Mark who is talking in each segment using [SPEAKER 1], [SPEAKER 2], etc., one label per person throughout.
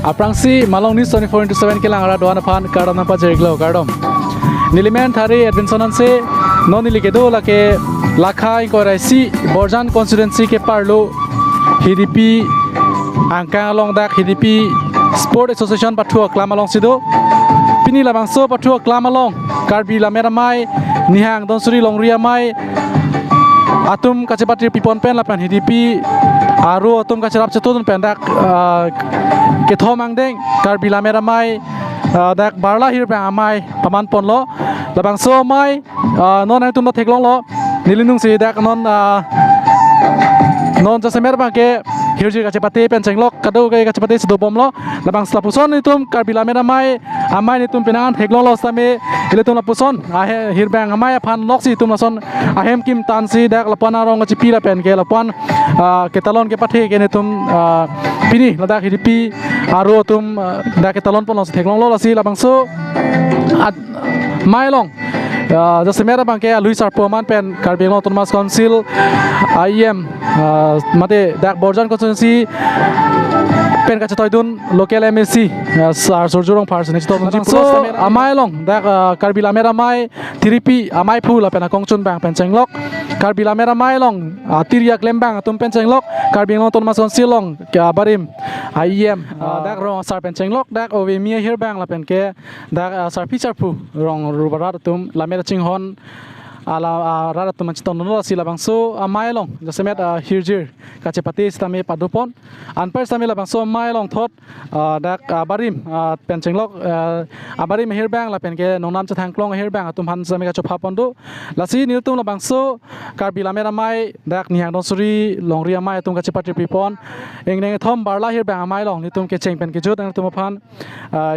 [SPEAKER 1] aprangsi malong ni 24/7 kelang ara doan phan kardom na pa jerglo kardom nilimen thari advensonan se non nilikedo lake lakha inkoraisi borjan constituency ke parlo HDP angka along dak HDP sport association pathua klam along sido pini labangso pathua klam along karbi lameramai nihang donsuri longria mai atum kacipatri pipon pen lapan HDP aru atum kacirap cetun pendak kethom angdeng karbi lameramai dak barla hir pe amai paman ponlo labangso mai non ang tum no theklong lo nilinung si dak non jasemer bangke hirji kacipati pencenglok kadu ke kacipati sedobom lo labang slapuson itum karbi lameramai amai nitum penan theklong lo same iletum lapuson ahe hirbang amai phan loksi itum lason ahem kim tansi dak lapana rong chipi la pen ke lapan ketalon ke pathe ke nitum pini ladak hidipi aru tum dak ketalon pon los theklong lo lasi labang so mailong jasemera bangke Luis Arpoman pen karbi autonomous council IEM mate dak borjan constituency pen ka chatoy dun local MSC sar surjurong person ni stop so amai long dak karbi lamera mai tiripi amai phu la pen kongchun bang pen chenglok karbi lamera mai long tiria klembang tum pen chenglok karbi autonomous council long barim IEM dak rong sar pen chenglok dak owe mi here bang la pen ke dak sar feature phu rong rubarat tum lamera chinghon ala rara tu manchiton no sila bangso amailong jasemet hirjir kachepati stame padupon anper stame la bangso amailong thot dak barim penchenglok abarim hirbang la penke nongnam chathangklong hirbang atum han stame ka chopha pondu lasi niutum la bangso karbila mera mai dak nihang donsuri longria mai atum kachepati pipon engneng thom barla hirbang amailong nitum ke chengpen ke jot tum phan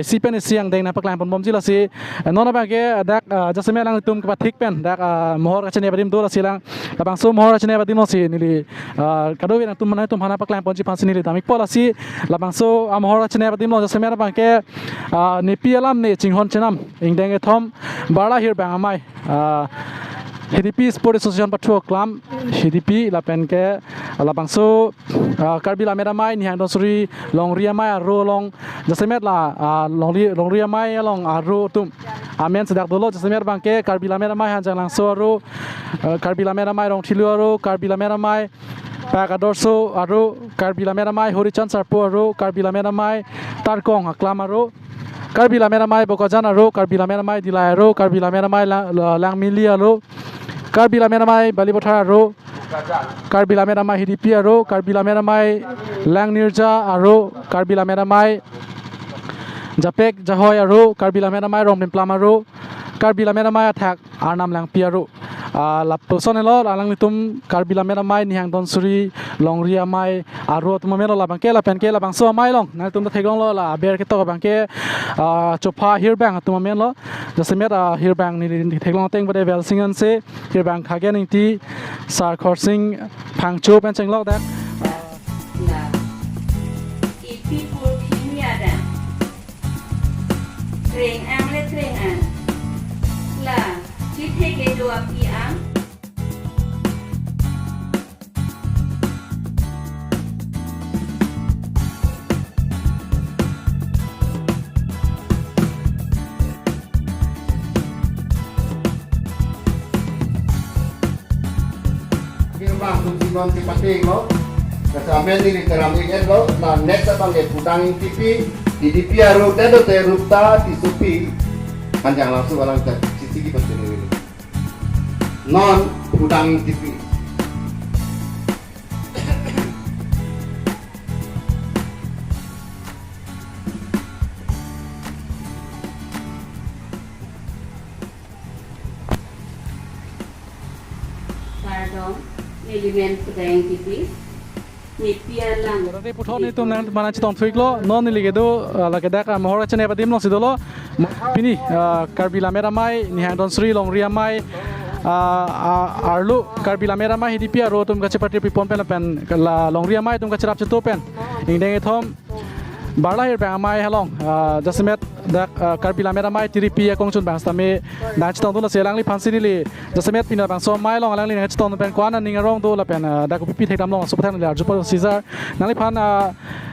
[SPEAKER 1] sipen siang deng na paklang pon bomji lasi nona bangke dak jasemet lang tum ka thik pen dak mohor kacene badim dola silang labang so mohor kacene badim no si nili kadowi na tum mana tum hana paklan ponji pansi nili tamik pola si labang so mohor kacene badim no jasemera bangke ni pialam ne chinghon chenam ingdenge thom bala hir bang amai HDP Sport Association Pathua Klam HDP lapen ke labang so karbi lamera mai ni hang donsuri longria mai aro long jasemet la longria mai long aro tum amen sedak dolo jasemer bangke karbi lamera mai hanjang langso aro karbi lamera mai rong thilu aro karbi lamera mai pakadorso aro karbi lamera mai horichan sarpo aro karbi lamera mai tarkong aklam aro karbi lamera mai bokajan aro karbi lamera mai dilai aro karbi lamera mai langmili aro karbi lamera mai balibothar aro karbi lamera mai HDP aro karbi lamera mai langnirja aro karbi lamera mai japek jahoy aro karbi lamera mai romnimplam aro karbi lamera mai athak arnam langpi aro lapson elo alang nitum karbi lamera mai nihang donsuri longria mai aro tumamelo labangke lapenke labangso mai long na tum theglong lo la ber ke to bangke chopa hirbang tumamelo jasemet hirbang ni theglong teng bade velsingan se hirbang khagen ti sar khorsing phangcho pen chenglok dak
[SPEAKER 2] Treng ang le treng ang la chithe ke dua pi ang
[SPEAKER 3] Bang tujuan di pating lo, kesamen ini teram ini lo, nah net sebagai putang TV, di piaro tedo terupta di supi, panjang langsung orang ke sisi kita sendiri, non putang TV.
[SPEAKER 2] pardon element pedang TV ni pialang
[SPEAKER 1] rate puthon ni tum nang mana chiton thuiklo non niligedo lake dak mohor kacene badim no sidolo pini karbi lamera mai nihang donsuri longria mai arlu karbi lamera mai HDP aro tum kachepati pipon pen pen la longria mai tum kacharap cheto pen ingdeng thom barla hir bang mai halong jasmet dak karbila mera mai tiripi ya kongchun bang stame nach tong dula selang li phansi ni li jasmet pina bang so mai long alang li nach tong pen kwana ning rong do la pen dak pipi thekam long so pathan li arju por caesar nang li phan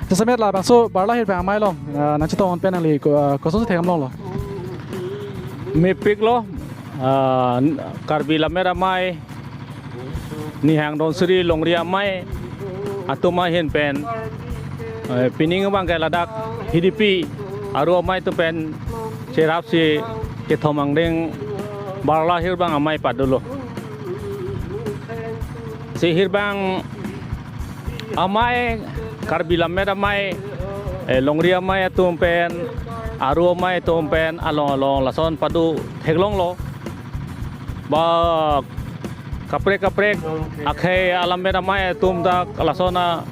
[SPEAKER 1] jasmet la bang so barla hir bang mai long nach tong pen li ko so thekam long lo
[SPEAKER 4] me pik lo karbila mera mai ni hang don sri longria mai atuma hen pen pining bang ke ladak hidipi aru mai tu pen cerap si ke thomang deng barla hir bang amai padulo si hir bang amai karbila mera mai longria mai atum pen aru mai tum pen along along lason padu theglong lo ba kaprek akhe alam mera mai tum da lasona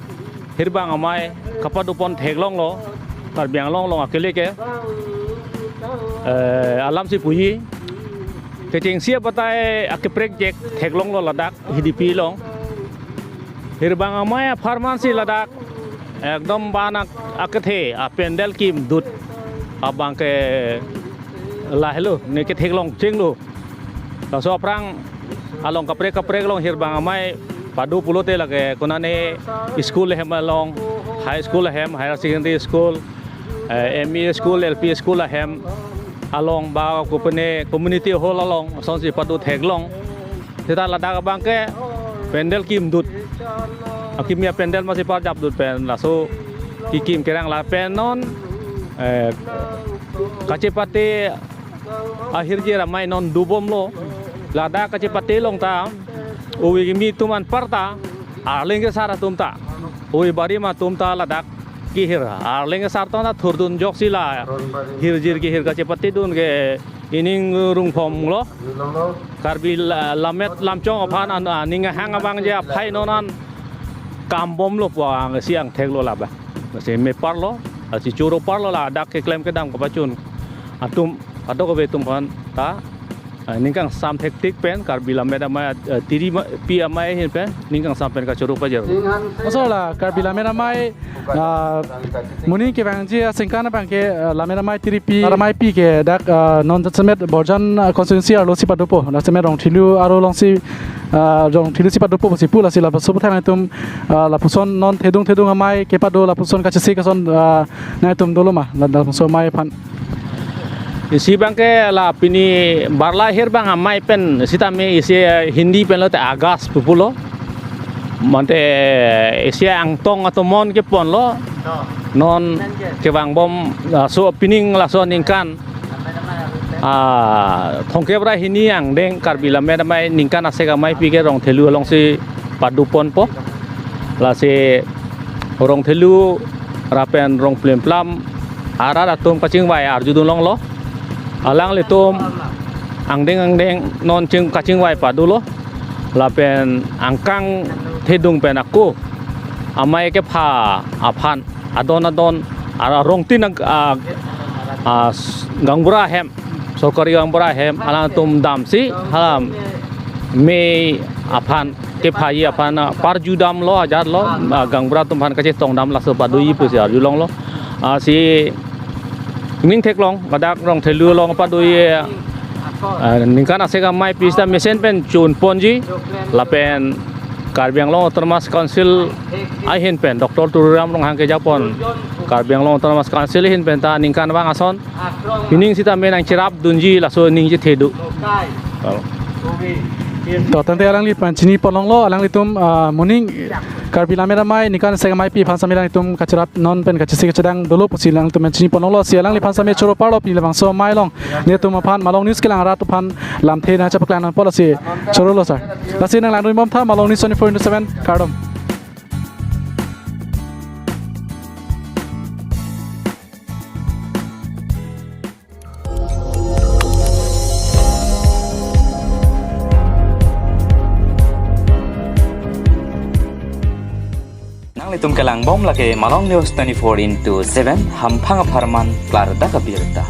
[SPEAKER 4] hirbang amai kapadupon theglong lo karbiang long long akele ke alam si puyi ke ching sia batai akaprek jek theglong lo ladak hidipi long hirbang amai pharmacy ladak ekdom banak akathe apendel kim dut abang ke lahelu ne ke theglong chinglu la so prang along kaprek long hirbang amai padu pulote lage kunane school hem along high school hem higher secondary school ME school LP school hem along ba kupane community hall along sonsi padu theglong teta ladak bang ke pendel kim dut akimia pendel masih par jap dut pen laso kikim kerang la pen non kacepate akhir je ramai non dubom lo lada kacepate long ta uwi mi tuman parta arling ke sara tumta uwi bari ma tumta ladak kihir arling ke sarta na thurdun joksila hirjir kihir kacepate dun ke ining rung phom lo karbi lamet lamchong aphan ninga hang abang je phai nonan kambom lo puang siang theglo laba se me parlo si churo parlo la dak ke klem ke dam ka bachun atum adok be tum phan ta ningkang sam hektik pen karbila mera mai tiri pi amai hin pen ningkang sam pen ka churu pajer
[SPEAKER 1] masalah karbila mera mai muni ke bang ji singkana bang ke la mera mai tiri pi ramai pi ke dak non jasmet borjan constituency aro si padupo na semet rong thilu aro long si rong thilu si padupo si pula si la so thang tum la puson non thedung amai ke padu la puson ka chisi ka son na tum doloma la so mai phan
[SPEAKER 4] isi bangke la pini barla hir bang amai pen sita me isi hindi pen lo te agas pupulo mante isi angtong atau mon ke pon lo non ke bang bom so pining la so ningkan thongke bra hini ang deng karbila me mai ningkan asega mai pi ke rong thelu long si padupon po la se rong thelu rapen rong plem plam ara atum kaching bai arjudun long lo alang le tom angdeng non ching kaching wai padulo la pen angkang thedung pen aku amai ke pha aphan adon ara rongtin gangbura hem sorkari gangbura hem alang tum dam si halam me aphan ke pha yi aphan parju dam lo ajar lo gangbura tum phan kache tong dam la so padu yi pu si arju long lo si ning thek long badak rong thelu long padui ningkan asega mai pista mesen pen chun ponji la pen karbiang long autonomous council ai hin pen dr turam long hang ke japon karbiang long autonomous council hin pen ta ningkan bang ason pining sita menang cerap dunji la so ning je thedu
[SPEAKER 1] to tante alang li panchini polong lo alang li tum morning karbila mera mai nikan sega mai pi phansa mera tum kacharap non pen kachisi kachadang dolo pusi lang tum panchini polong lo sialang li phansa me choro parlo pi lang so mai long ne tum phan malong news ke lang ra tu phan lam the na chapaklan non policy choro lo sir lasi nang lang doi mom tha malong news 24/7 kardom
[SPEAKER 5] Tum kelang bom lagi Malong News 24/7 hampang aparman klar da kabirta.